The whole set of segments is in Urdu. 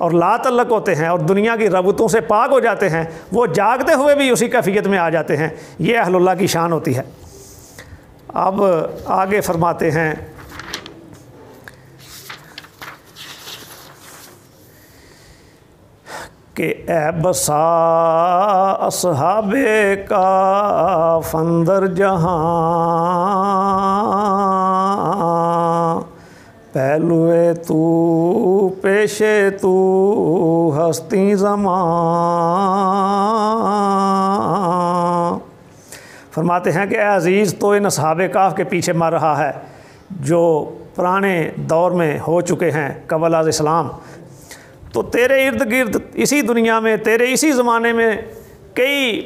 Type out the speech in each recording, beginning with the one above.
اور لا تعلق ہوتے ہیں اور دنیا کی رغبتوں سے پاک ہو جاتے ہیں، وہ جاگتے ہوئے بھی اسی کیفیت میں آ جاتے ہیں۔ یہ اہل اللہ کی شان ہوتی ہے۔ اب آگے فرماتے ہیں کہ اے بسا اصحاب کاف اندر جہاں، پہلوے تو پیشے تو ہستی زمان۔ فرماتے ہیں کہ اے عزیز، تو ان اصحاب کاف کے پیچھے مر رہا ہے جو پرانے دور میں ہو چکے ہیں قبل از اسلام۔ تو تیرے ارد گرد اسی دنیا میں، تیرے اسی زمانے میں کئی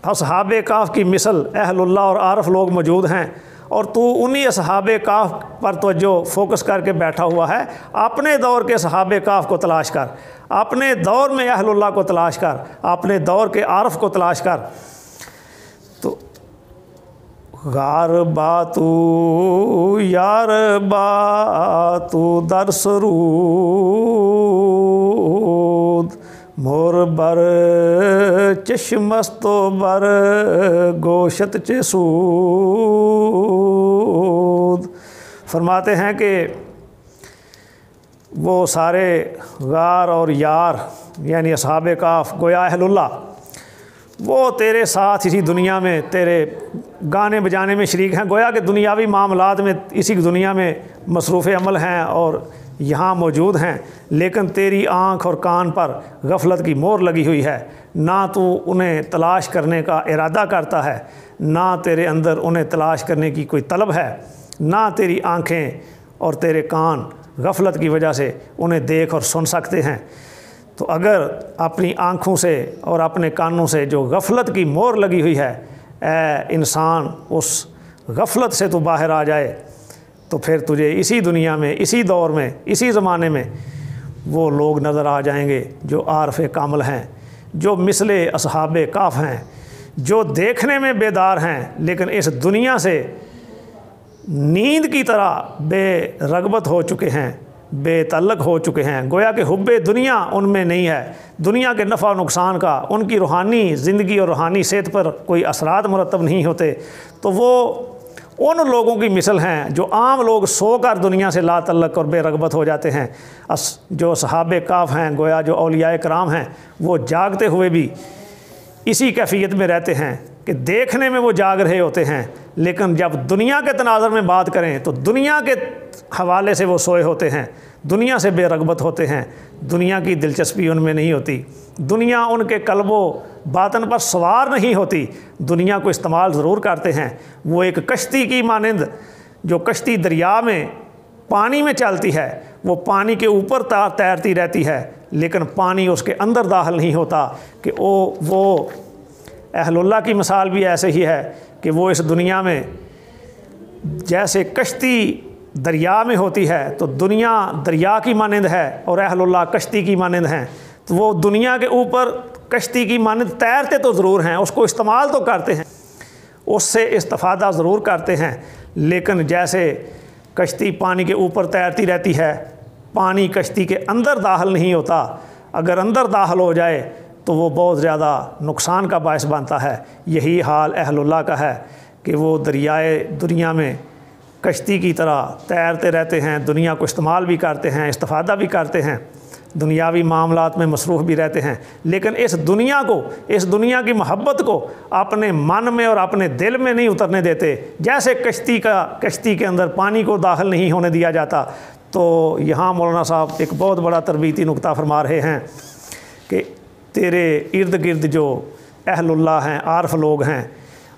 اصحاب کاف کی مثل اہل اللہ اور عارف لوگ موجود ہیں، اور تو انہی اصحاب کاف پر توجہ فوکس کر کے بیٹھا ہوا ہے۔ اپنے دور کے اصحاب کاف کو تلاش کر، اپنے دور میں اہل اللہ کو تلاش کر، اپنے دور کے عارف کو تلاش کر۔ تو غار باتو یار باتو در سرود، مور بر چشمست و بر گوشت چسود۔ فرماتے ہیں کہ وہ سارے غار اور یار یعنی اصحاب کاف گویا اہل اللہ، وہ تیرے ساتھ اسی دنیا میں تیرے گانے بجانے میں شریک ہیں، گویا کہ دنیاوی معاملات میں اسی دنیا میں مصروف عمل ہیں اور یہاں موجود ہیں، لیکن تیری آنکھ اور کان پر غفلت کی مہر لگی ہوئی ہے۔ نہ تو انہیں تلاش کرنے کا ارادہ کرتا ہے، نہ تیرے اندر انہیں تلاش کرنے کی کوئی طلب ہے، نہ تیری آنکھیں اور تیرے کان غفلت کی وجہ سے انہیں دیکھ اور سن سکتے ہیں۔ تو اگر اپنی آنکھوں سے اور اپنے کانوں سے جو غفلت کی مہر لگی ہوئی ہے، اے انسان اس غفلت سے تو باہر آ جائے، تو پھر تجھے اسی دنیا میں، اسی دور میں، اسی زمانے میں وہ لوگ نظر آ جائیں گے جو عارف کامل ہیں، جو مثل اصحاب کاف ہیں، جو دیکھنے میں بیدار ہیں لیکن اس دنیا سے نیند کی طرح بے رغبت ہو چکے ہیں، بے تعلق ہو چکے ہیں، گویا کہ حب دنیا ان میں نہیں ہے، دنیا کے نفع و نقصان کا ان کی روحانی زندگی اور روحانی صحت پر کوئی اثرات مرتب نہیں ہوتے۔ تو وہ ان لوگوں کی مثل ہیں جو عام لوگ سو کر دنیا سے لا تعلق اور بے رغبت ہو جاتے ہیں۔ جو صحاب کاف ہیں، گویا جو اولیاء کرام ہیں، وہ جاگتے ہوئے بھی اسی کیفیت میں رہتے ہیں کہ دیکھنے میں وہ جاگ رہے ہوتے ہیں، لیکن جب دنیا کے تناظر میں بات کریں تو دنیا کے حوالے سے وہ سوئے ہوتے ہیں، دنیا سے بے رغبت ہوتے ہیں، دنیا کی دلچسپی ان میں نہیں ہوتی، دنیا ان کے قلب و باطن پر سوار نہیں ہوتی، دنیا کو استعمال ضرور کرتے ہیں۔ وہ ایک کشتی کی مانند، جو کشتی دریا میں پانی میں چلتی ہے، وہ پانی کے اوپر تیرتی رہتی ہے لیکن پانی اس کے اندر داخل نہیں ہوتا، کہ وہ اہل اللہ کی مثال بھی ایسے ہی ہے کہ وہ اس دنیا میں جیسے کشتی دریا میں ہوتی ہے تو دنیا دریا کی مانند ہے اور اہل اللہ کشتی کی مانند ہیں۔ تو وہ دنیا کے اوپر کشتی کی مانند تیرتے تو ضرور ہیں، اس کو استعمال تو کرتے ہیں، اس سے استفادہ ضرور کرتے ہیں، لیکن جیسے کشتی پانی کے اوپر تیرتی رہتی ہے، پانی کشتی کے اندر داخل نہیں ہوتا، اگر اندر داخل ہو جائے تو وہ بہت زیادہ نقصان کا باعث بنتا ہے۔ یہی حال اہل اللہ کا ہے کہ وہ دریائے دنیا میں کشتی کی طرح تیرتے رہتے ہیں، دنیا کو استعمال بھی کرتے ہیں، استفادہ بھی کرتے ہیں، دنیاوی معاملات میں مصروف بھی رہتے ہیں، لیکن اس دنیا کو، اس دنیا کی محبت کو اپنے من میں اور اپنے دل میں نہیں اترنے دیتے۔ جیسے کشتی کے اندر پانی کو داخل نہیں ہونے دیا جاتا، تو یہاں مولانا صاحب ایک بہت بڑا تربیتی نقطہ فرما رہے ہیں کہ تیرے ارد گرد جو اہل اللہ ہیں، عارف لوگ ہیں،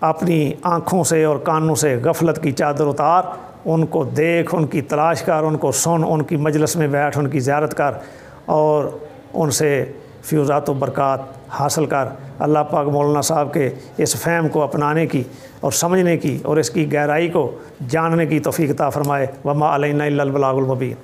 اپنی آنکھوں سے اور کانوں سے غفلت کی چادر اتار، ان کو دیکھ، ان کی تلاش کر، ان کو سن، ان کی مجلس میں بیٹھ، ان کی زیارت کر اور ان سے فیوزات و برکات حاصل کر۔ اللہ پاک مولانا صاحب کے اس فہم کو اپنانے کی اور سمجھنے کی اور اس کی گہرائی کو جاننے کی توفیق عطا فرمائے۔ وما علینا الا البلاغ المبین۔